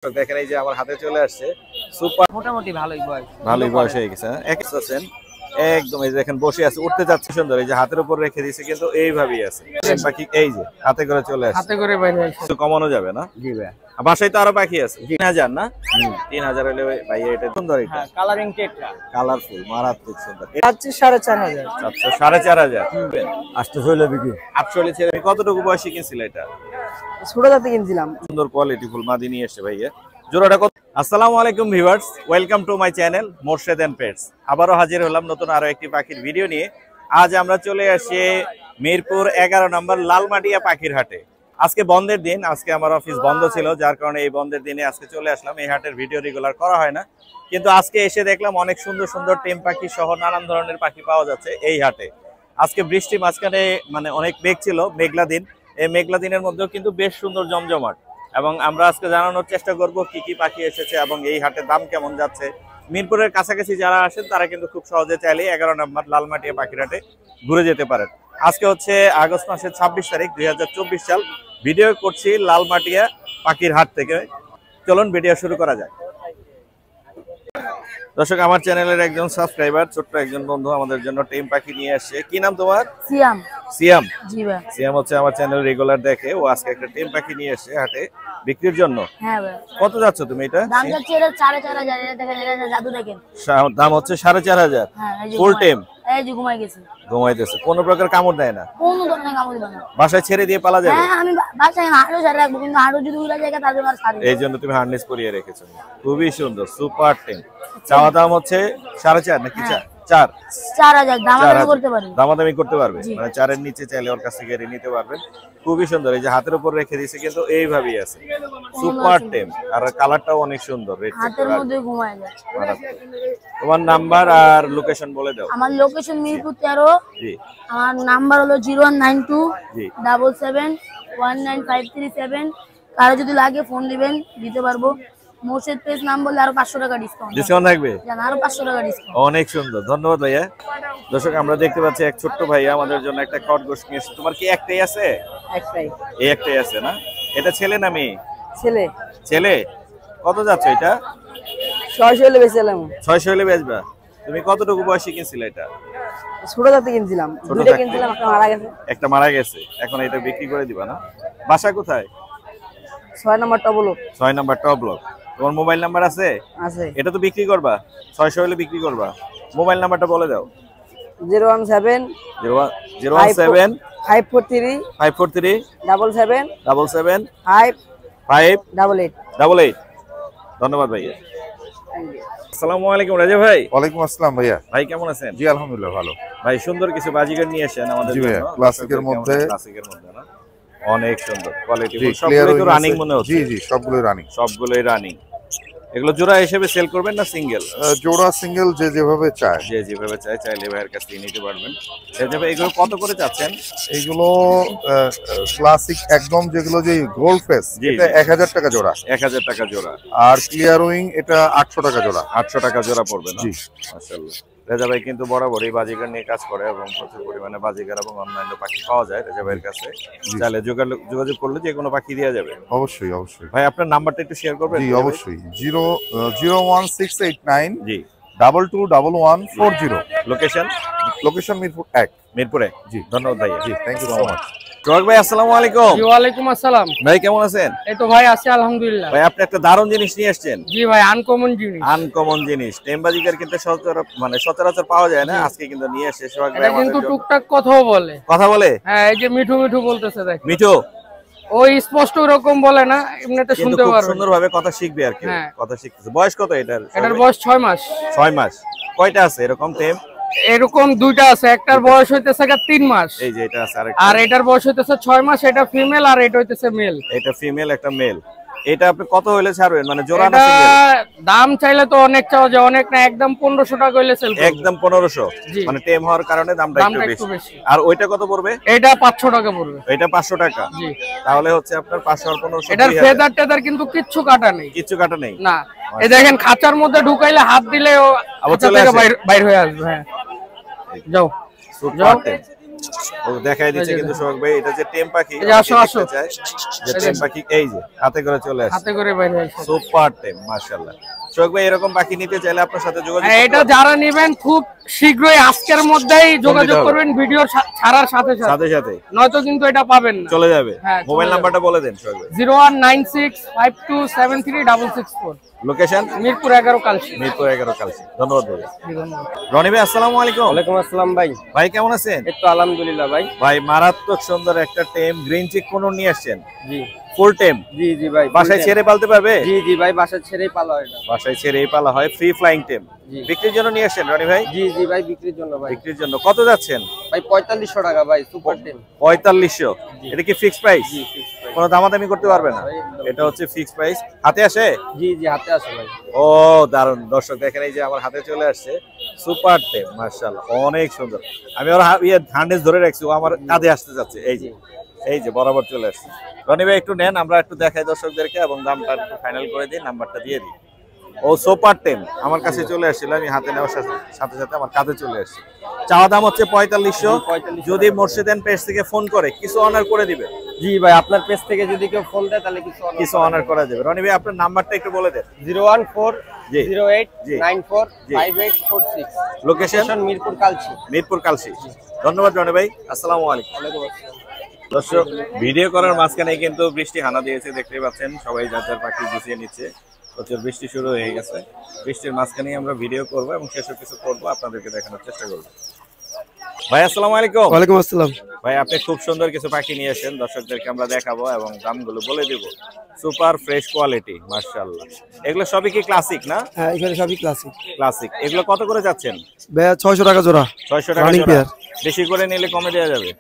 দেখেন এই যে আমার হাতে চলে আসছে সুপার মোটামুটি ভালোই বয়স হয়ে গেছে একদম এই যে দেখেন বসে আছে উঠতে যাচ্ছে সুন্দর এই যে হাতের উপর রেখে দিয়েছে কিন্তু এইভাবেই আছে পাখি এই যে হাতে করে চলে আসছে হাতে করে বাইরে আসছে কমানো যাবে না জি ভাই বাসায় তো আরো পাখি আছে 3000 না 3000 হলে ভাই এটা সুন্দর এটা হ্যাঁ কালারিং টেট্রা কালারফুল মারাত্মক সুন্দর আছে 4500 আচ্ছা 4500 আসতে চলে বিক্রি 48 ছেলে কতটুকু বয়সে কিনছিল এটা ছোট জাতে কিনছিলাম সুন্দর কোয়ালিটি ফুল মাদি নিয়ে এসেছে ভাইয়া জোড়াটা কত আসসালামু আলাইকুম viewers welcome to my channel Morshed and pets আবারো হাজির হলাম নতুন আরো একটি পাখির ভিডিও নিয়ে আজ আমরা চলে আসি মিরপুর 11 নম্বর লালমাটিয়া পাখির হাটে আজকে বন্ধের দিন আজকে আমার অফিস বন্ধ ছিল যার কারণে এই বন্ধের দিনে আজকে চলে আসলাম এই হাটের ভিডিও রেগুলার করা হয় না কিন্তু আজকে এসে দেখলাম অনেক সুন্দর সুন্দর টেম পাখি সহ নানান ধরনের পাখি পাওয়া যাচ্ছে এই হাটে আজকে বৃষ্টি মাঝখানে মানে অনেক মেঘ ছিল মেঘলা দিন এই মেঘলা দিনের মধ্যেও কিন্তু বেশ সুন্দর জমজমাট এবং আমরা আজকে জানানোর চেষ্টা করব কি কি পাখি এসেছে এবং এই হাটের দাম কেমন যাচ্ছে মিরপুরের কাছাকাছি যারা আসেন তারা কিন্তু খুব সহজে চাইলে 11 নম্বর লালমাটিয়া পাখির হাটে ঘুরে যেতে পারেন আজকে হচ্ছে আগস্ট মাসের 26 তারিখ 2024 সাল ভিডিও করছি লালমাটিয়া পাখির হাট থেকে চলুন ভিডিও শুরু করা যায় দর্শক আমার চ্যানেলের একজন সাবস্ক্রাইবার ছোট্ট একজন বন্ধু আমাদের জন্য টেম পাখি নিয়ে আসছে কি নাম তোমার সিয়াম সিয়াম জি ভাই সিয়াম হচ্ছে আমার চ্যানেল রেগুলার দেখে ও আজকে একটা টেম পাখি নিয়ে আসছে হাটে বিক্রির জন্য হ্যাঁ ভাই কত যাচ্ছ তুমি এটা দাম যাচ্ছে এটা 4500 এটা দেখেন এটা জাদু দেখেন দাম হচ্ছে 4500 হ্যাঁ এই যে ফুল টেম এই যে ঘুমাই গেছে ঘুমাইতেছে কোনো প্রকার কামড় দেয় না কোনো ধরনের কামড় দিবে না বাসায় ছেড়ে দিয়ে পালা যাবে হ্যাঁ আমি বাসায় হাড়ও ছাড়া রাখবো কিন্তু হাড়ও যদি উড়া জায়গা তাহলে আর ছাড়ি এই জন্য তুমি হার্নেস পরিয়ে রেখেছো খুবই সুন্দর সুপার টেম চাওয়া দাম হচ্ছে 4.5 নাকি 4000 দামাদামি করতে পারবে দামাদামি করতে পারবে মানে 4 এর নিচে চাইলে ওর কাছ থেকে নিতে পারবেন খুবই সুন্দর এই যে হাতের উপর রেখে দিয়েছে কিন্তু এইভাবেই আছে সুপার টেম আর কালারটাও অনেক সুন্দর রেড হাতের মধ্যে ঘুমায় যায় তোমার নাম্বার আর লোকেশন বলে দাও আমার লোকেশন মিরপুর 13 জি আমার নাম্বার হলো 0192 জি 77195337 কারো যদি লাগে ফোন দিবেন দিতে পারবো মোরশেদ পেজ নাম বললে আরো 500 টাকা ডিসকাউন্ট থাকবে জানা আরো 500 টাকা ডিসকাউন্ট অনেক সুন্দর ধন্যবাদ ভাইয়া দর্শক আমরা দেখতে পাচ্ছি এক ছোট্ট ভাইয়া আমাদের জন্য একটা খরগোশ নিয়ে এসেছে তোমার কি একটাই আছে একটাই এই একটাই আছে না এটা ছেলে না মেয়ে ছেলে ছেলে কত যাচ্ছে এটা 600 হলে বেচলাম 600 হলে বেচবা তুমি কতটুকু বয়সে কিনছিলে এটা ছোট জাতে কিনছিলাম দুটো কিনছিলাম একটা মারা গেছে একটা মারা গেছে এখন এটা বিক্রি করে দিবা না বাসা কোথায় 6 number top block 6 number top block তোমার মোবাইল নাম্বার আছে আছে এটা তো বিক্রি করবা 600 হলে বিক্রি করবা মোবাইল নাম্বারটা বলে দাও 017 017 543 543 77 77 5 5 88 ধন্যবাদ ভাইয়া আসসালামু আলাইকুম রাজা ভাই ওয়ালাইকুম আসসালাম ভাইয়া ভাই কেমন আছেন জি আলহামদুলিল্লাহ ভালো ভাই সুন্দর কিছু বাজিগার নিয়ে আসেন আমাদের জি জন্য ভাইয়া ক্লাসিকের মধ্যে না অনেক সুন্দর কোয়ালিটি সবগুলো তো রানিং মনে হচ্ছে জি জি সবগুলোই রানিং সবগুলোই রানিং এগুলো জোড়া হিসেবে সেল করবেন না সিঙ্গেল জোড়া সিঙ্গেল যে যেভাবে চায় যে যেভাবে চাইলে ভাইয়ের কাছ থেকে নিতে পারবেন সেভাবে এগুলো কত করে চাচ্ছেন এইগুলো ক্লাসিক একদম যেগুলো যে গোল্ড ফেস এটা 1000 টাকা জোড়া 1000 টাকা জোড়া আর ক্লিয়ার উইং এটা 800 টাকা জোড়া 800 টাকা জোড়া পড়বে না জি মাশাআল্লাহ রেজা ভাই কিন্তু বরাবরই বাজিগার নিয়ে কাজ করে এবং প্রচুর পরিমাণে বাজিগার এবং অন্যান্য পাখি পাওয়া যায় রেজা ভাইয়ের কাছে চাইলে যোগাযোগ করলে যে কোনো পাখি দেওয়া যাবে অবশ্যই অবশ্যই ভাই আপনার নাম্বারটা একটু শেয়ার করবেন জি অবশ্যই 01689 জি 221140 লোকেশন মিরপুর 1 মিরপুরে জি ধন্যবাদ ভাই জি থ্যাংক ইউ সো মাচ সোহাগ ভাই আসসালামু আলাইকুম জি ওয়ালাইকুম আসসালাম ভাই কেমন আছেন এই তো ভাই আছি আলহামদুলিল্লাহ ভাই আপনি একটা দারুণ জিনিস নিয়ে আসছেন জি ভাই আনকমন জিনিস আনকমন জিনিস টেমবাজিকার কিন্তু সচরাচর পাওয়া যায় না আজকে কিন্তু নিয়ে এসে সোহাগ ভাই এটা কিন্তু টুকটাক কথাও বলে কথা বলে হ্যাঁ এই যে মিঠু মিঠু বলতেছে দেখ মিঠু ওই স্পষ্ট এরকম বলে না এমনিতে শুনতে পারবে সুন্দরভাবে কথা শিখবে আর কি কথা শিখতেছে বয়স কত এটার এটার বয়স 6 মাস 6 মাস কয়টা আছে এরকম টেম এরকম দুইটা আছে একটার বয়স হইতেছে 3 মাস এই যে এটা আছে আর এটার বয়স হইতেছে 6 মাস এটা ফিমেল আর এটা হইতেছে মেল এটা ফিমেল একটা মেল এটা আপনি কত হইলে ছাড়বেন মানে জোড়া না সিঙ্গেল দাম চাইলে তো অনেক চাওয়া যায় অনেক না একদম 1500 টাকা হইলে সেল করব একদম 1500 মানে টেম হওয়ার কারণে দামটা একটু বেশি আর ওইটা কত পড়বে এটা 500 টাকা পড়বে এটা 500 টাকা জি তাহলে হচ্ছে আপনার 500 আর 1500 এটার ফেদার টেদার কিন্তু কিচ্ছু কাটা নেই না এই দেখেন খাঁচার মধ্যে ঢুকাইলে হাত দিলে ও খাঁচা থেকে বাইরে হয়ে আসবে হ্যাঁ যাও সুপার টেম ও দেখাই দিচ্ছে কিন্তু সোহাগ ভাই, এটা যে টেম পাখি যে টেম পাখি, এই যে হাতে করে চলে আসে, হাতে করে বাইরে সুপার টেম মাশাআল্লাহ। সোহাগ ভাই এরকম পাখি নিতে চাইলে আপনার সাথে যোগাযোগ করতে এটা যারা নেবেন খুব শীঘ্রই আজকের মধ্যেই যোগাযোগ করবেন ভিডিও ছাড়ার সাথে সাথে, নয়তো কিন্তু এটা পাবেন না, চলে যাবে। মোবাইল নাম্বারটা বলে দেন সোহাগ ভাই। 019652736664। লোকেশন মিরপুর 11 কালসি। মিরপুর 11 কালসি। ধন্যবাদ ভাই। রনি ভাই আসসালামু আলাইকুম। ওয়ালাইকুম আসসালাম ভাই। ভাই কেমন আছেন? এই তো আলহামদুলিল্লাহ ভাই। ভাই মারাত্মক সুন্দর একটা টেম গ্রিন চিক কোন নিয়ে আসছেন? জি ফুল টেম। জি জি ভাই। বাসায় ছেড়ে পালতে পারবে? জি জি ভাই, বাসায় ছেড়েই পালা হয় না, বাসায় ছেড়েই পালা হয়, ফ্রি ফ্লাইং টেম। বিক্রির জন্য নিয়ে আসেন রনি ভাই? জি জি ভাই, বিক্রির জন্য ভাই। বিক্রির জন্য কত যাচ্ছেন ভাই? 4500 টাকা ভাই, সুপার টেম। 4500? এটা কি ফিক্সড প্রাইস? জি ফিক্স প্রাইস। কোনো দামাদামি করতে পারবে না? এটা হচ্ছে ফিক্সড প্রাইস। হাতে আসে? জি জি হাতে আসে ভাই। ও দারুন, দর্শক দেখেন এই যে আমার হাতে চলে আসছে সুপার টেম মাশাআল্লাহ, অনেক সুন্দর। আমি ওর হান্ডেজ ধরে রাখছি, ও আমার কাঁধে আসতে যাচ্ছে, এই যে বরাবর চলে আসছে। রনি ভাই একটু নেন, আমরা একটু দেখাই দর্শকদেরকে এবং দামটা একটু ফাইনাল করে দিই, নাম্বারটা দিয়ে দিই। ও সুপার টেম আমার কাছে চলে আসছিল, আমি হাতে নেওয়ার সাথে সাথে আমার কাঁধে চলে আসছে। চাওয়া দাম হচ্ছে 4500। যদি মোর্শেদান পেজ থেকে ফোন করে কিছু অনার করে দিবে? জি ভাই, আপনার পেজ থেকে যদি কেউ ফোন দেয় তাহলে কিছু অনার করা যাবে। রনি ভাই আপনার নাম্বারটা একটু বলে দেন। 01408945846। লোকেশন মিরপুর কালসি। মিরপুর কালসি। ধন্যবাদ রনি ভাই, আসসালামু আলাইকুম। দর্শক ভিডিও করার মাঝখানে কিন্তু বৃষ্টি হানা দিয়েছে, দেখতেই পাচ্ছেন সবাই যার যার পাখি গুছিয়ে নিচ্ছে। প্রচুর বৃষ্টি শুরু হয়ে গেছে, বৃষ্টির মাঝখানেই আমরা ভিডিও করব এবং সেসব কিছু করবো, আপনাদেরকে দেখানোর চেষ্টা করব। ভাই আসসালামু আলাইকুম। ওয়ালাইকুম আসসালাম। ভাই আপনি খুব সুন্দর কিছু পাখি নিয়ে এসেছেন, দর্শকদেরকে আমরা দেখাবো এবং দামগুলো বলে দেব। সুপার ফ্রেশ কোয়ালিটি মাশাআল্লাহ। এগুলো সবই কি ক্লাসিক না? হ্যাঁ, এখানে সবই ক্লাসিক। ক্লাসিক। এগুলো কত করে যাচ্ছেন? ভাইয়া 600 টাকা জোড়া। 600 টাকা জোড়া। বেশি করে নিলে কমে দেওয়া যাবে?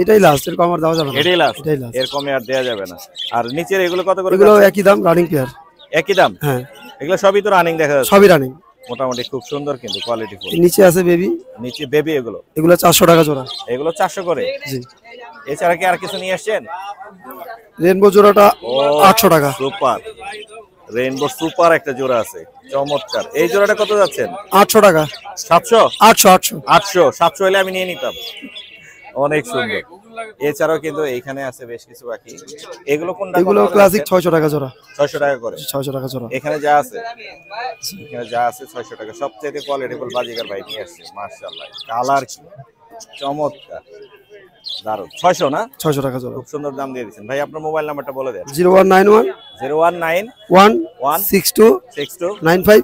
এটাই লাস্ট, এর কম আর দেওয়া যাবে না। এটাই লাস্ট, এর কমে আর দেওয়া যাবে না। আর নিচের এগুলো কত করে? এগুলো একই দাম, রানিং পেয়ার। একই দাম? হ্যাঁ, এগুলো সবই তো রানিং দেখা যাচ্ছে। সবই রানিং। মোটামুটি খুব সুন্দর কিন্তু কোয়ালিটি ফুল। নিচে আছে বেবি। নিচে বেবি। এগুলো 400 টাকা জোড়া। এগুলো 400 করে? জি। এছাড়া কি আর কিছু নিয়ে আসছেন? রেইনবো জোড়াটা 800 টাকা। সুপার রেইনবো সুপার একটা জোড়া আছে, চমৎকার। এই জোড়াটা কত যাচ্ছেন? 800 টাকা। 700? 800 700 হলে আমি নিয়ে নিতাম, অনেক সুন্দর। এছাড়াও কিন্তু এইখানে আছে বেশ কিছু পাখি। এগুলো কোনটা? এগুলো ক্লাসিক 600 টাকা জোড়া। 600 টাকা করে? 600 টাকা জোড়া। এখানে যা আছে 600 টাকা। সবচেয়ে কোয়ালিটিফুল বাজিকার ভাই নিয়ে আসছে মাশাআল্লাহ। কালার কি চমৎকার, দারুণ। 600 না? 600 টাকা জোড়া। খুব সুন্দর দাম দিয়ে দিয়েছেন ভাই। আপনার মোবাইল নাম্বারটা বলে দেন। 0191 0191 62 95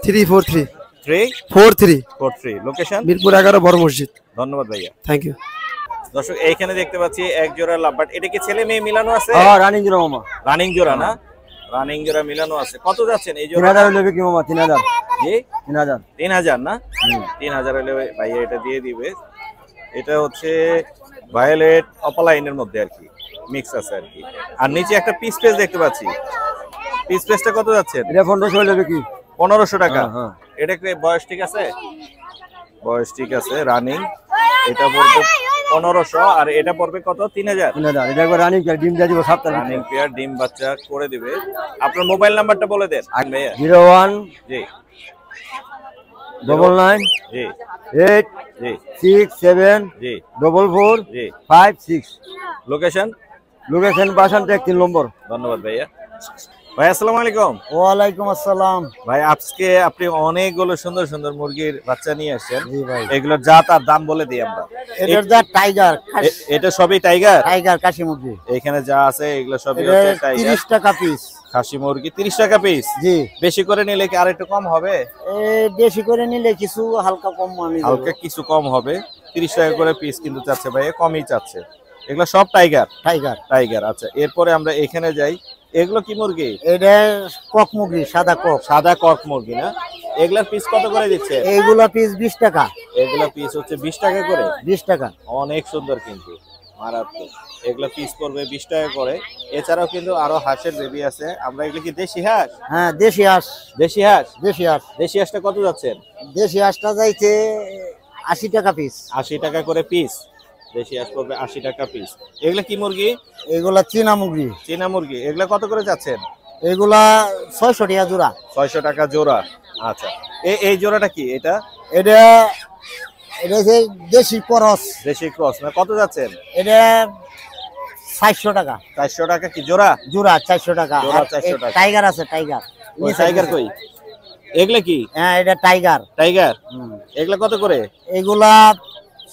343 43। লোকেশন মিরপুর 11 বড় মসজিদ। ধন্যবাদ ভাইয়া, থ্যাংক ইউ। দর্শক এইখানে দেখতে পাচ্ছি এক জোড়া লাভবার্ড। এটা কি ছেলে মেয়ে মিলানো আছে? রানিং জোড়া মামা। রানিং জোড়া না? রানিং জোড়া মিলানো আছে। কত যাচ্ছেন এই জোড়া? 3000 হলে কি মামা? 3000। জি 3000। 3000 না? 3000 হলে ভাইয়া এটা দিয়ে দিবে। এটা হচ্ছে ভায়োলেট অপালাইনের মধ্যে আর কি, মিক্স আছে আর কি। আর নিচে একটা পিস পেজ দেখতে পাচ্ছি, পিস পেজটা কত যাচ্ছে? এটা 1500 হলে কি? 1500 টাকা। হ্যাঁ। এটা কি বয়স ঠিক আছে? বয়স ঠিক আছে, রানিং। এটা পড়বে 1500 আর এটা পড়বে কত? 3000। 3000। এটা একবার রানিং পেয়ার, ডিম দিয়ে দিব সপ্তাহে। রানিং পেয়ার, ডিম বাচ্চা করে দিবে। আপনার মোবাইল নাম্বারটা বলে দেন ভাইয়া। 01 জি 99 জি 8 জি 67 জি 44 জি 56। লোকেশন? লোকেশন বাসান টেক 3 নম্বর। ধন্যবাদ ভাইয়া। ভাই আসসালামু আলাইকুম। ওয়ালাইকুম আসসালাম। ভাই আজকে আপনি অনেকগুলো সুন্দর সুন্দর মুরগির বাচ্চা নিয়ে আসছেন। জি ভাই। এগুলোর জাত আর দাম বলে দিই আমরা। এটার যা টাইগার। এটা সবই টাইগার? টাইগার কাশি মুরগি। এখানে যা আছে এগুলো সবই হচ্ছে টাইগার। 30 টাকা পিস। খাসি মুরগি 30 টাকা পিস? জি। বেশি করে নিলে কি আর একটু কম হবে? বেশি করে নিলে কিছু হালকা কম, আমি হালকা কিছু কম হবে। 30 টাকা করে পিস কিন্তু চাচ্ছে ভাই, কমই চাচ্ছে। এগুলো সব টাইগার? টাইগার। টাইগার। আচ্ছা, এরপরে আমরা এখানে যাই। এগুলো কি মুরগি? এটা কক মুরগি, সাদা কক। সাদা কক মুরগি না? এগুলার পিস কত করে দিচ্ছে? এইগুলা পিস 20 টাকা। এগুলা পিস হচ্ছে 20 টাকা করে? 20 টাকা। অনেক সুন্দর কিন্তু, মারাত্মক। এগুলা পিস পড়বে 20 টাকা করে। এছাড়াও কিন্তু আরো হাঁসের বেবি আছে। আমরা এগুলো কি দেশি হাঁস? হ্যাঁ, দেশি হাঁস। দেশি হাঁস? দেশি হাঁস। দেশি হাঁসটা কত যাচ্ছেন? দেশি হাঁসটা যাইছে 80 টাকা পিস। 80 টাকা করে পিস। দেশি হাঁস পড়বে 80 টাকা পিস। এগুলা কি মুরগি? এগুলা চীনা মুরগি। চীনা মুরগি। এগুলা কত করে যাচ্ছেন? এগুলা 600 টাকা জোড়া। 600 টাকা জোড়া। আচ্ছা, এই জোড়াটা কি? এটা এটা এটা হচ্ছে দেশি ক্রস। দেশি ক্রস না, কত যাচ্ছেন? এটা 400 টাকা। 400 টাকা কি জোড়া? জোড়া 400 টাকা। জোড়া 400 টাকা। টাইগার আছে, টাইগার। ওই টাইগার কই? এগুলা কি? হ্যাঁ, এটা টাইগার। টাইগার এগুলা কত করে? এগুলা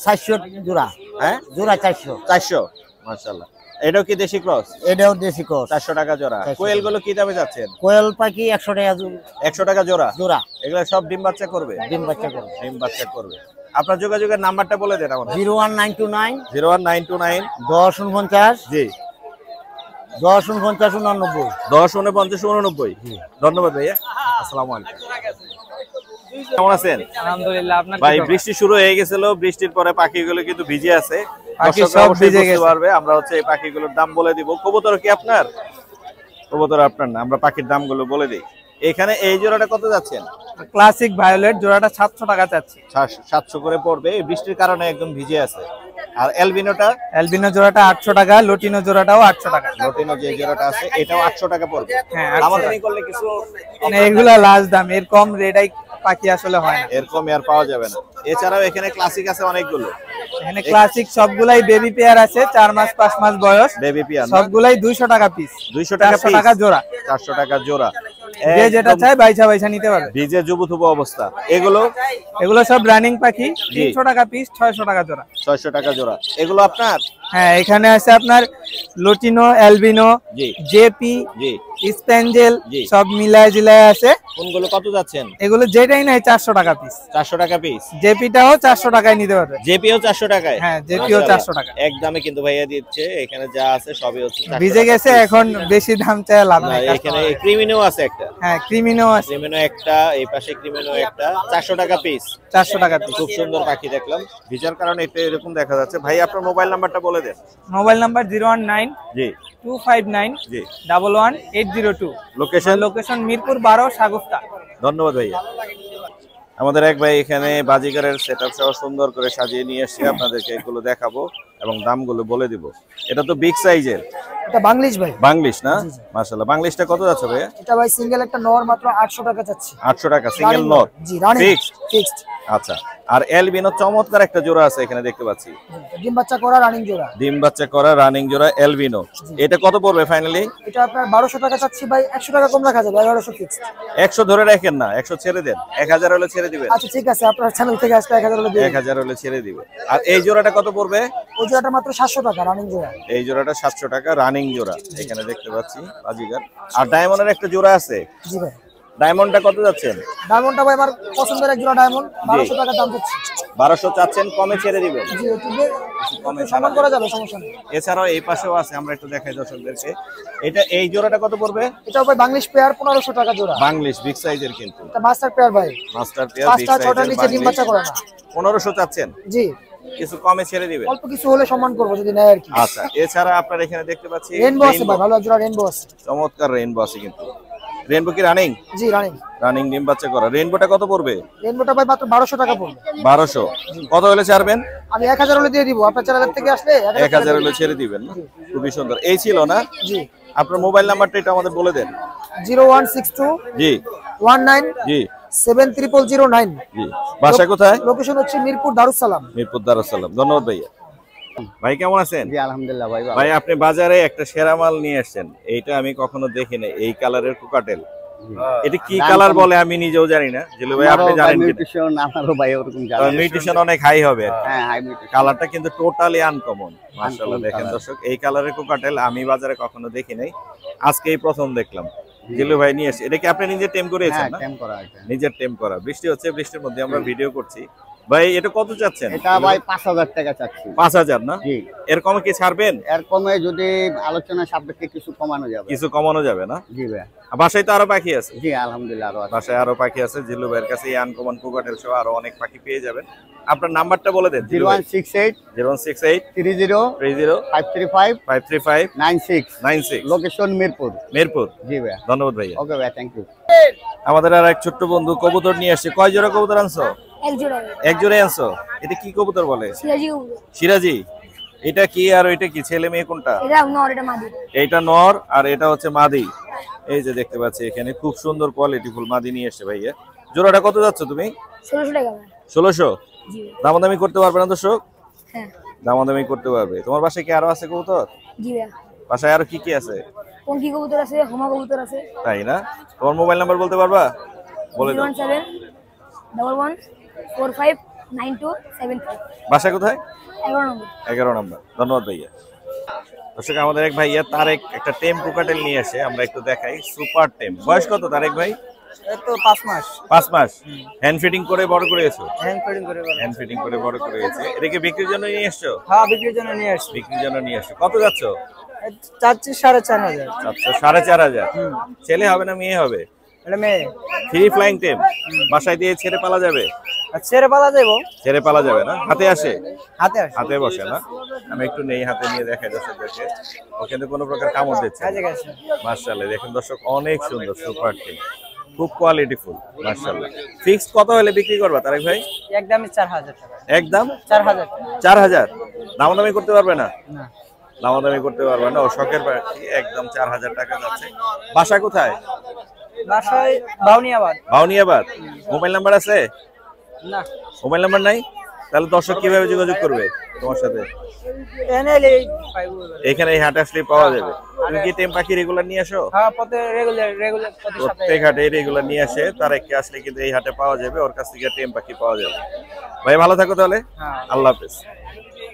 400 জোড়া। হ্যাঁ, জোড়া 400। 400। মাশাআল্লাহ। এটাও কি দেশি ক্রস? এটাও দেশি ক্রস। 400 টাকা জোড়া। কোয়েল গুলো কি দামে যাচ্ছেন? কোয়েল পাখি 100 টাকা। 100 টাকা জোড়া। জোড়া। এগুলা সব ডিম বাচ্চা করবে? ডিম বাচ্চা করবে। ডিম বাচ্চা করবে। আপনার যোগাযোগের নাম্বারটা বলে দেন আমাদের। 01929 01929 1049। জি, 1049 1049 ধন্যবাদ ভাইয়া। আসসালামু আলাইকুম। কেমন আছেন? আলহামদুলিল্লাহ। আপনার ভাই বৃষ্টি শুরু হয়ে গেছিল, বৃষ্টির পরে পাখিগুলো কিন্তু ভিজে আছে। পাখি দর্শকরা সব অবশ্যই ভিজে বুঝতে গেছে। পারবে। আমরা হচ্ছে এই পাখিগুলোর দাম বলে দিব। কবুতর কি আপনার? কবুতর আপনার না, আমরা পাখির দামগুলো বলে দিই। এখানে এই জোড়াটা কত যাচ্ছেন? ক্লাসিক ভায়োলেট জোড়াটা 700 টাকা চাচ্ছি। 700 করে পড়বে, এই বৃষ্টির কারণে একদম ভিজে আছে। আর এলবিনোটা? অ্যালবিনো জোড়াটা 800 টাকা, লুটিনো জোড়াটাও 800 টাকা। লটিনো যে জোড়াটা আছে এটাও 800 টাকা পড়বে। হ্যাঁ, 800 দামাদামি করলে কিছু মানে এগুলা লাস্ট দাম, এর কম রেডাই পাখি আসলে হয় না। এরকম আর পাওয়া যাবে না। এছাড়াও এখানে ক্লাসিক আছে অনেকগুলো। এখানে ক্লাসিক সবগুলাই বেবি পেয়ার আছে, 4 মাস 5 মাস বয়স। বেবি পিয়ার সবগুলাই 200 টাকা পিস। 200 টাকা 400 টাকা জোড়া। 400 টাকা জোড়া। যে যেটা চায় বাইছা বাইছা নিতে পারবে। ভিজে জুবুথুবু অবস্থা। এগুলো এগুলো সব রানিং পাখি, 300 টাকা পিস, 600 টাকা জোড়া। 600 টাকা জোড়া। এগুলো আপনার? হ্যাঁ, এখানে আছে আপনার লুটিনো, অ্যালবিনো, জি জেপি, জি স্প্যাঞ্জেল, জি। সব মিলায় জিলায় আছে। কোনগুলো কত যাচ্ছেন? এগুলো যেটাই নাই 400 টাকা পিস। 400 টাকা পিস। জেপিটাও 400 টাকায় নিতে পারবে। জেপিও 400 টাকায়? হ্যাঁ, জেপিও 400 টাকা। একদমে কিন্তু ভাইয়া দিচ্ছে। এখানে যা আছে সবই হচ্ছে 400 ভিজে টাকা গেছে, piece। এখন বেশি দাম চায় লাভ না, নাই। এখানে ক্রিমিনো আছে একটা। হ্যাঁ, ক্রিমিনো আছে ক্রিমিনো একটা, এই পাশে ক্রিমিনো একটা, 400 টাকা পিস। 400 টাকা পিস। খুব সুন্দর পাখি দেখলাম। ভিজার কারণে এটা এরকম দেখা যাচ্ছে। ভাই আপনার মোবাইল নাম্বারটা বলে দেন। মোবাইল নাম্বার 019 জি 259 জি। 11802। লোকেশন? লোকেশন মিরপুর 12 সাগুফতা। ধন্যবাদ ভাইয়া। আমাদের এক ভাই এখানে বাজিগারের সেটআপ সহ সুন্দর করে সাজিয়ে নিয়ে এসে আপনাদেরকে এগুলো দেখাবো এবং দামগুলো বলে দিব। এটা তো বিগ সাইজের। এটা বাংলিশ ভাই। বাংলিশ না? মাশাআল্লাহ। বাংলিশটা কত যাচ্ছে ভাইয়া? এটা ভাই সিঙ্গেল একটা নর মাত্র 800 টাকা চাচ্ছি। 800 টাকা সিঙ্গেল নর? জি, রানিং ফিক্সড। ফিক্সড। আচ্ছা। আর এলবিনো চমৎকার একটা জোড়া আছে এখানে দেখতে পাচ্ছি। ডিম বাচ্চা করা রানিং জোড়া। ডিম বাচ্চা করা রানিং জোড়া এলবিনো। এটা কত পড়বে ফাইনালি? এটা আপনার 1200 টাকা চাচ্ছি ভাই, 100 টাকা কম রাখা যাবে, 1100 ফিক্সড। 100 ধরে রাখেন না, 100 ছেড়ে দেন। 1000 হলে ছেড়ে দিবেন? আচ্ছা ঠিক আছে, আপনার চ্যানেল থেকে আসলে 1000 হলে দিয়ে 1000 হলে ছেড়ে দিবে। আর এই জোড়াটা কত পড়বে? ওই জোড়াটা মাত্র 700 টাকা রানিং জোড়া। এই জোড়াটা 700 টাকা রানিং জোড়া এখানে দেখতে পাচ্ছি বাজিগার। আর ডায়মন্ডের একটা জোড়া আছে। জি ভাই। ডায়মন্ডটা কত যাচ্ছেন? ডায়মন্ডটা ভাই আমার পছন্দের এক জোড়া ডায়মন্ড, 1200 টাকা দাম চাচ্ছি। 1200 চাচ্ছেন, কমে ছেড়ে দিবেন? জি, কমে সমান করা যাবে, সমস্যা নেই। এছাড়াও এই পাশেও আছে, আমরা একটু দেখাই দর্শকদেরকে। এটা এই জোড়াটা কত পড়বে? এটা ভাই বাংলিশ পেয়ার 1500 টাকা জোড়া। বাংলিশ বিগ সাইজের কিন্তু। এটা মাস্টার পেয়ার ভাই। মাস্টার পেয়ার বিগ 5টা 6টা সাইজের নিচে ডিম বাচ্চা করে না। 1500 চাচ্ছেন? জি। কিছু কমে ছেড়ে দিবেন? অল্প কিছু হলে সম্মান করব যদি নেয় আর কি। আচ্ছা। এছাড়া আপনারা এখানে দেখতে পাচ্ছি রেইনবো আছে ভাই, ভালো এক জোড়া রেইনবো আছে। চমৎকার রেইনবো আছে কিন্তু। রেইনবো কি রানিং? জি, রানিং। রানিং ডিম বাচ্চা করা। রেইনবোটা কত পড়বে? রেইনবোটা ভাই মাত্র 1200 টাকা পড়বে। 1200। কত হলে ছাড়বেন? আমি 1000 হলে দিয়ে দিব, আপনার চ্যানেল থেকে আসলে 1000 হলে ছেড়ে দিবেন না? খুবই সুন্দর। এই ছিল না? জি। আপনার মোবাইল নাম্বারটা এটা আমাদের বলে দেন। 0162 জি 19 জি 70009। জি। বাসা কোথায়? লোকেশন হচ্ছে মিরপুর দারুস সালাম। মিরপুর দারুস সালাম। ধন্যবাদ ভাইয়া। ভাই কেমন আছেন? জি আলহামদুলিল্লাহ ভাই। ভাই আপনি বাজারে একটা সেরা মাল নিয়ে আসছেন, এইটা আমি কখনো দেখি না। এই কালারের কোকাটেল, এটা কি কালার বলে আমি নিজেও জানি না। জিলু ভাই আপনি জানেন কি? মিউটেশন আমারও ভাই ওরকম জানা। মিউটেশন অনেক হাই হবে। হ্যাঁ, হাই মিউটেশন। কালারটা কিন্তু টোটালি আনকমন। মাশাআল্লাহ। দেখেন দর্শক, এই কালারের কোকাটেল আমি বাজারে কখনো দেখি নাই, আজকেই প্রথম দেখলাম। জিলু ভাই নিয়ে এসে, এটা কি আপনি নিজে টেম করেছেন না? টেম করা আছে। নিজের টেম করা। বৃষ্টি হচ্ছে, বৃষ্টির মধ্যে আমরা ভিডিও করছি। ভাই এটা কত চাচ্ছেন? এটা ভাই 5000 টাকা চাচ্ছি। 5000 না? জি। এর কমে কি ছাড়বেন? এর কমে যদি আলোচনা সাপেক্ষে কিছু কমানো যাবে। কিছু কমানো যাবে না? জি ভাই। বাসায় তো আরো পাখি আছে? জি আলহামদুলিল্লাহ আরো আছে। বাসায় আরো পাখি আছে। জিল্লু ভাইয়ের কাছে এই আনকমন কোকাটেল সহ আরো অনেক পাখি পেয়ে যাবেন। আপনার নাম্বারটা বলে দেন। 0168 0168 30 30 535 535 96 96। লোকেশন মিরপুর। মিরপুর। জি ভাই। ধন্যবাদ ভাইয়া। ওকে ভাই, থ্যাংক ইউ। আমাদের আর এক ছোট্ট বন্ধু কবুতর নিয়ে আসছে। কয় জোড়া কবুতর আনছো? এক জোড়া। এক জোড়া আনছো। এটা কি কবুতর বলে? সিরাজি কবুতর। সিরাজি। এটা কি আর এটা কি, ছেলে মেয়ে কোনটা? এটা নর, এটা মাদি। এইটা নর আর এটা হচ্ছে মাদি। এই যে দেখতে পাচ্ছি এখানে খুব সুন্দর কোয়ালিটি ফুল মাদি নিয়ে এসছে ভাইয়া। জোড়াটা কত যাচ্ছে তুমি? 1600 টাকা। 1600। জি দামাদামি করতে পারবে না দর্শক? হ্যাঁ দামাদামি করতে পারবে। তোমার বাসায় কি আরো আছে কবুতর? জি ভাইয়া বাসায় আরো কি কি আছে? পঙ্কি কবুতর আছে, হোমা কবুতর আছে। তাই না? তোমার মোবাইল নাম্বার বলতে পারবা? বলে দাও। 01711459273। বাসা কোথায়? 11 নম্বর। 11 নম্বর। ধন্যবাদ ভাইয়া। দর্শক আমাদের এক ভাইয়া তারেক একটা টেম কোকাটেল নিয়ে আসে, আমরা একটু দেখাই। সুপার টেম। বয়স কত তারেক ভাই? এই তো 5 মাস 5 মাস। হ্যান্ড ফিটিং করে বড় করেছো? হ্যান্ড ফিডিং করে বলে। হ্যান্ড ফিটিং করে বড় করেছে। এটাকে বিক্রির জন্য নিয়ে এসছো? হ্যাঁ বিক্রির জন্য নিয়ে আসছি। বিক্রির জন্য নিয়ে এসছো। কত যাচ্ছ? চাচ্ছি 4500। চাচ্ছ 4500। ছেলে হবে না মেয়ে হবে? এটা মেয়ে। Free flying tame. বাসায় দিয়ে ছেড়ে পালা যাবে? ছেড়ে পালা যাবো? ছেড়ে পালা যাবে না? হাতে আসে? হাতে আসে। হাতে বসে না? আমি একটু নেই, হাতে নিয়ে দেখাই দর্শকদেরকে। ও কিন্তু কোনো প্রকার কামড় দিচ্ছে না। কাজে গেছে। মাশাআল্লাহ, দেখেন দর্শক অনেক সুন্দর সুপার টিম, খুব কোয়ালিটিফুল মাশাআল্লাহ। ফিক্সড কত হলে বিক্রি করবা তারেক ভাই? একদমই 4000 টাকা। একদম 4000 4000? দামাদামি করতে পারবে না? না। দামাদামি করতে পারবে না, ও শখের পাখি, একদম 4000 টাকা যাচ্ছে। বাসা কোথায়? বাসায় বাউনিয়াবাদ। বাউনিয়াবাদ। মোবাইল নাম্বার আছে? না। মোবাইল নাম্বার নাই? তাহলে দর্শক কিভাবে যোগাযোগ করবে তোমার সাথে? এনেলে এখানে এই হাটে আসলে পাওয়া যাবে। তুমি কি টেম পাখি রেগুলার নিয়ে আসো? হ্যাঁ প্রতি রেগুলার প্রতি সপ্তাহে প্রত্যেক হাটে রেগুলার নিয়ে আসে, তারেককে আসলে কিন্তু এই হাটে পাওয়া যাবে, ওর কাছ থেকে টেম পাখি পাওয়া যাবে। ভাই ভালো থাকো তাহলে। হ্যাঁ। আল্লাহ হাফেজ।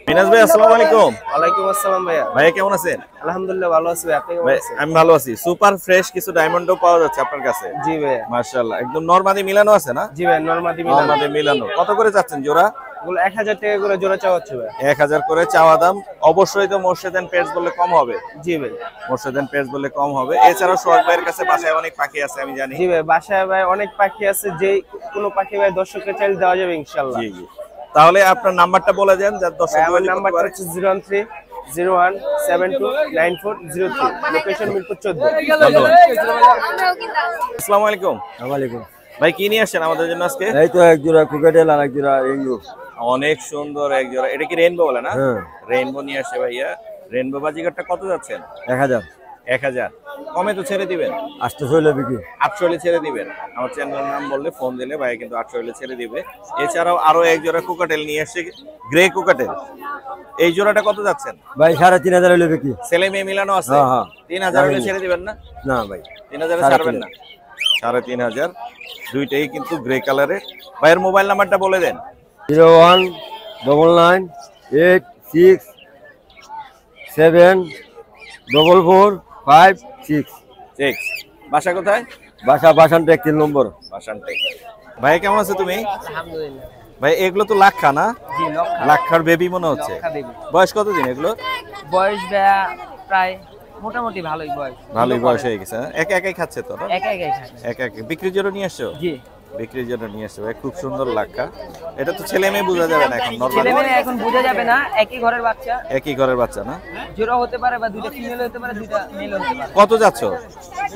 মিনাজ ভাই আসসালামু আলাইকুম। ওয়ালাইকুম আসসালাম ভাইয়া। ভাইয়া কেমন আছেন? আলহামদুলিল্লাহ ভালো আছি ভাই, আপনি কেমন ভাই আছেন? আমি ভালো আছি। সুপার ফ্রেশ কিছু ডায়মন্ডও পাওয়া যাচ্ছে আপনার কাছে? জি ভাইয়া। মাশাআল্লাহ, একদম নরমাদি মিলানো আছে না? জি ভাই নরমাদি মিলানো। নরমাদি মিলানো। কত করে যাচ্ছেন জোড়া? এগুলো 1000 টাকা করে জোড়া চাওয়া হচ্ছে ভাই। 1000 করে চাওয়া দাম। অবশ্যই তো মোর্শেদ এন্ড পেটস বললে কম হবে। জি ভাই। মোর্শেদ এন্ড পেটস বললে কম হবে। এছাড়াও সোহাগ ভাইয়ের কাছে বাসায় অনেক পাখি আছে আমি জানি। জি ভাই বাসায় ভাই অনেক পাখি আছে, যে কোনো পাখি ভাই দর্শককে চাইলে দেওয়া যাবে ইনশাআল্লাহ। জি জি। তাহলে আপনার নাম্বারটা বলে দেন যার দর্শক আমার নাম্বারটা হচ্ছে 01301729403, লোকেশন মিরপুর 14। ধন্যবাদ। আসসালামু আলাইকুম। ওয়ালাইকুম। ভাই কি নিয়ে আসছেন আমাদের জন্য আজকে? এই তো এক জোড়া কুকাটেল আর এক জোড়া রেইনবো। অনেক সুন্দর এক জোড়া। এটা কি রেইনবো বলে না? হ্যাঁ। রেইনবো নিয়ে আসে ভাইয়া। রেইনবো বাজিগারটা কত যাচ্ছেন? 1000। 1000 কমে তো ছেড়ে দিবেন? 800 হইলে বিক্রি। 800 হলে ছেড়ে দিবেন। আমার চ্যানেলের নাম বললে, ফোন দিলে ভাই কিন্তু 800 হলে ছেড়ে দিবে। এছাড়াও আরো এক জোড়া কুকাটেল নিয়ে আসছে, গ্রে কুকাটেল। এই জোড়াটা কত যাচ্ছেন? ভাই 3500 হইলে বিক্রি। ছেলে মেয়ে মিলানো আছে? হ্যাঁ হ্যাঁ। 3000 হলে ছেড়ে দিবেন না? না ভাই 3000 এ ছাড়বেন না? 3500। দুইটাই কিন্তু গ্রে কালারের। ভাইয়ের মোবাইল নাম্বারটা বলে দেন। 01986744556। ঠিক। বাসা কোথায়? বাসান টেক 3 নম্বর। বাসানটেক। ভাই কেমন আছো তুমি? আলহামদুলিল্লাহ। ভাই এগুলো তো লাক্ষা না? জি লক্ষা। লাক্ষার বেবি মনে হচ্ছে। লক্ষা দেবী। বয়স কতদিন এগুলো? বয়স ভাইয়া প্রায় মোটামুটি ভালোই বয়স। ভালোই বয়স হয়ে গেছে। একা একাই খাচ্ছে তো না? একা একাই খায়। একা একা বিক্রির জন্য নিয়ে আসছো? জি। বিক্রির জন্য নিয়ে আসছো ভাই, খুব সুন্দর লাক্ষা। এটা তো ছেলে মেয়ে বোঝা যাবে না এখন, ছেলে নরমালি মেয়ে এখন বোঝা যাবে না, একই ঘরের বাচ্চা। একই ঘরের বাচ্চা না? জোড়া হতে পারে বা দুইটা ফিমেল হতে পারে, দুইটা মেল হতে পারে। কত যাচ্ছ?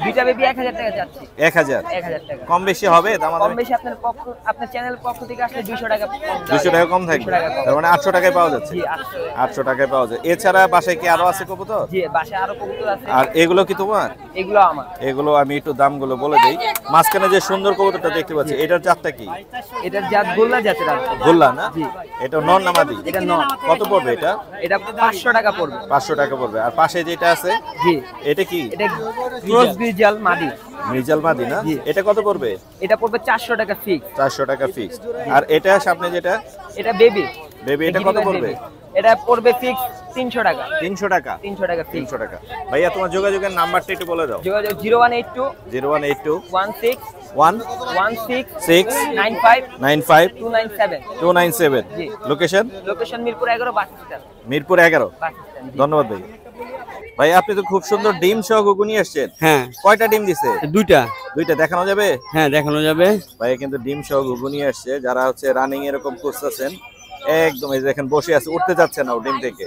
দুইটা বেবি 1000 টাকা যাচ্ছে। 1000? 1000 টাকা। কম বেশি হবে দাম? কম বেশি আপনার চ্যানেল পক্ষ থেকে আসলে 200 টাকা কম। 200 টাকা কম থাকবে? 200 টাকা কম। তার মানে 800 টাকায় পাওয়া যাচ্ছে? জি 800। 800 টাকায় পাওয়া যায়। এছাড়া বাসায় কি আরো আছে কবুতর? জি বাসায় আরো কবুতর আছে। আর এগুলো কি তোমার? এগুলো আমার। এগুলো আমি একটু দামগুলো বলে দেই। মাঝখানে যে সুন্দর কবুতরটা দেখতে পাচ্ছি, এটার জাতটা কি? এটার জাত গোল্লা জাতের আছে। গোল্লা না? জি। এটা নর না মাদি? এটা নর। কত পড়বে এটা? এটা 500 টাকা পড়বে। 500 টাকা পড়বে। আর পাশে যেটা আছে জি। এটা কি? এটা ক্রস গ্রিজাল মাদি। মির্জাল মাদি না? জি। এটা কত পড়বে? এটা পড়বে 400 টাকা ফিক্স। 400 টাকা ফিক্স। আর এটা সামনে যেটা? এটা বেবি। বেবি এটা কত পড়বে? এটা পড়বে ফিক্স 300 টাকা। 300 টাকা? 300 টাকা ফিক্স। 300 টাকা। ভাইয়া তোমার যোগাযোগের নাম্বারটা একটু বলে দাও। যোগাযোগ 0182 0182 16 16 95 95 297। 297। জি। Location? Location Mirpur 11 bus stand. Mirpur 11। Bus stand. ধন্যবাদ ভাই। ভাই আপনি তো খুব সুন্দর ডিম সহ ঘুগনি আসছেন। হ্যাঁ কয়টা ডিম দিছে? দুইটা। দুইটা দেখানো যাবে? হ্যাঁ দেখানো যাবে। ভাই কিন্তু ডিম সহ ঘুগনি আসছে। যারা হচ্ছে রানিং এরকম করতেছেন, একদম এই দেখেন বসে আছে, উঠতে যাচ্ছে না ডিম থেকে।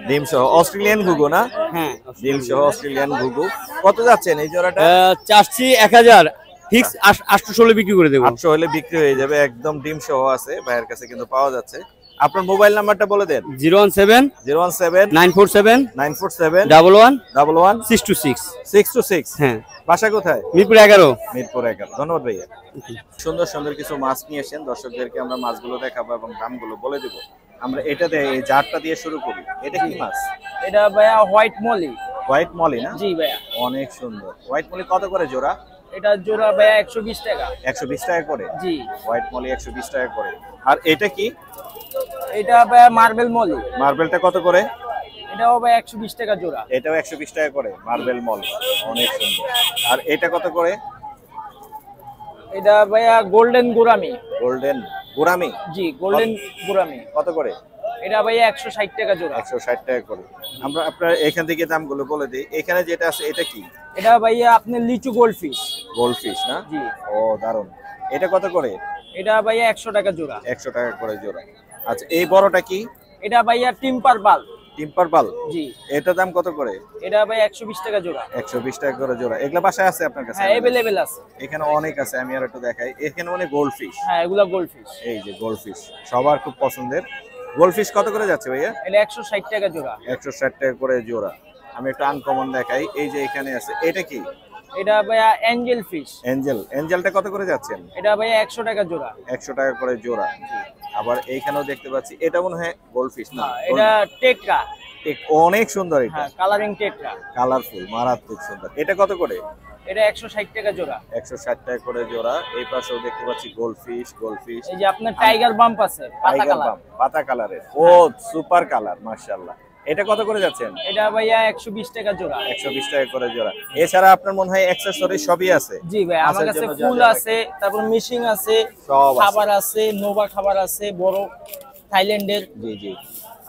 ডিম সহ অস্ট্রেলিয়ান ঘুঘু না? হ্যাঁ ডিম সহ অস্ট্রেলিয়ান ঘুঘু। কত যাচ্ছেন এই জোড়াটা? চাচ্ছি 1000 ফিক্স 800 বিক্রি করে দেবো। 800 হলে বিক্রি হয়ে যাবে। একদম ডিম সহ আছে, ভাইয়ের কাছে কিন্তু পাওয়া যাচ্ছে। আপনার মোবাইল নাম্বারটা বলে দেন। 017 017 947 947 11 11 626 626। হ্যাঁ, বাসা কোথায়? মিরপুর 11। মিরপুর 11। ধন্যবাদ ভাইয়া। সুন্দর সুন্দর কিছু মাছ নিয়ে এসেছেন, দর্শকদেরকে আমরা মাছগুলো দেখাবো এবং দামগুলো বলে দেবো। আমরা এটাতে এই জারটা দিয়ে শুরু করি। এটা কি মাছ? এটা ভাইয়া হোয়াইট মলি। হোয়াইট মলি না? জি ভাইয়া। অনেক সুন্দর। হোয়াইট মলি কত করে জোড়া? এটা জোড়া ভাইয়া 120 টাকা। 120 টাকা করে? জি। হোয়াইট মলি 120 টাকা করে। আর এটা কি? এটা ভাইয়া মার্বেল মলি। মার্বেলটা কত করে? এটাও ভাইয়া 120 টাকা জোড়া। এটাও 120 টাকা করে, মার্বেল মলি। অনেক সুন্দর। আর এটা কত করে? এটা ভাইয়া গোল্ডেন গোরামি। Golden gourami? জি, গোল্ডেন গোরামি। কত করে? এটা ভাইয়া 160 টাকা জোড়া। 160 টাকা করে। আমরা আপনার এখান থেকে দামগুলো বলে দিই। এখানে যেটা আছে এটা কি? এটা ভাইয়া আপনি লিচু গোল্ডফিশ। গোল্ডফিশ না? জি। ও দারুন। এটা কত করে? এটা ভাইয়া 100 টাকা জোড়া। 100 টাকা করে জোড়া। আচ্ছা, এই বড়টা কি? এটা ভাইয়া টিম্পার বাল। টিম্পার বাল? জি। এটার দাম কত করে? এটা ভাইয়া 120 টাকা জোড়া। 120 টাকা করে জোড়া। এগুলা বাসায় আছে আপনার কাছে? হ্যাঁ, अवेलेबल আছে। এখানে অনেক আছে, আমি আর একটু দেখাই। এখানে অনেক গোল্ডফিশ। হ্যাঁ, এগুলা গোল্ডফিশ। এই যে গোল্ডফিশ সবার খুব পছন্দের। গোল্ডফিশ কত করে যাচ্ছে ভাইয়া? এটা 160 টাকা জোড়া। 160 টাকা করে জোড়া। আমি একটু আনকমন দেখাই। এই যে এখানে আছে, এটা কি? এটা ভাইয়া অ্যাঞ্জেল ফিশ। এঞ্জেলটা কত করে যাচ্ছেন? এটা ভাইয়া 100 টাকা জোড়া। 100 টাকা করে জোড়া। আবার এইখানেও দেখতে পাচ্ছি, এটা মনে হয় গোল্ডফিশ না? এটা টেট্রা। অনেক সুন্দর। এটা হ্যাঁ, কালারিং টেট্রা। কালারফুল, মারাত্মক সুন্দর। এটা কত করে? এটা 160 টাকা জোড়া। 160 টাকা করে জোড়া। এই পাশেও দেখতে পাচ্ছি গোল্ডফিশ। এই যে আপনার টাইগার বাম্প আছে, পাতা কালার। পাতা কালারের। ও সুপার কালার, মাশাআল্লাহ। এটা কত করে যাচ্ছেন? এটা ভাইয়া 120 টাকা জোড়া। 120 টাকা করে জোড়া। এছাড়া আপনার মনে হয় অ্যাকসেসরি সবই আছে? জি ভাই, আমার কাছে ফুল আছে, তারপর মেশিং আছে, সব খাবার আছে, নোভা খাবার আছে, বড় থাইল্যান্ডের। জি জি,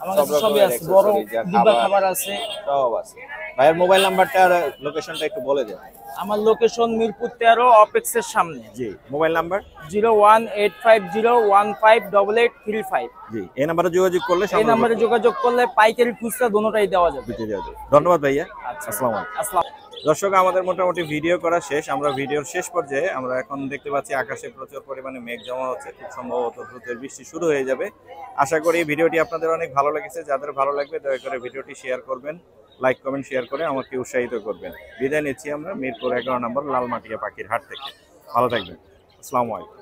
আমার কাছে সবই আছে, বড় ডিব্বা খাবার আছে, সব আছে। ভাইয়ের মোবাইল নাম্বারটা আর লোকেশনটা একটু বলে দেন। আমার লোকেশন মিরপুর 13 অপেক্সের সামনে। জি। Mobile number? 01850158835। জি। এই নম্বরে যোগাযোগ করলে, এই নম্বরে যোগাযোগ করলে পাইকারি খুচরা দুটোটাই দেওয়া যাবে। ধন্যবাদ ভাইয়া। আচ্ছা, আসসালামু আলাইকুম। আসসালাম। দর্শক, আমাদের মোটামুটি ভিডিও করা শেষ। আমরা ভিডিওর শেষ পর্যায়ে আমরা এখন দেখতে পাচ্ছি আকাশে প্রচুর পরিমাণে মেঘ জমা হচ্ছে। খুব সম্ভবত দ্রুত বৃষ্টি শুরু হয়ে যাবে। আশা করি ভিডিওটি আপনাদের অনেক ভালো লেগেছে। যাদের ভালো লাগবে দয়া করে ভিডিওটি শেয়ার করবেন, লাইক কমেন্ট শেয়ার করে আমাকে উৎসাহিত করবেন। বিদায় নিচ্ছি আমরা মিরপুর 11 নম্বর লালমাটিয়া পাখির হাট থেকে। ভালো থাকবেন। আসসালামু আলাইকুম।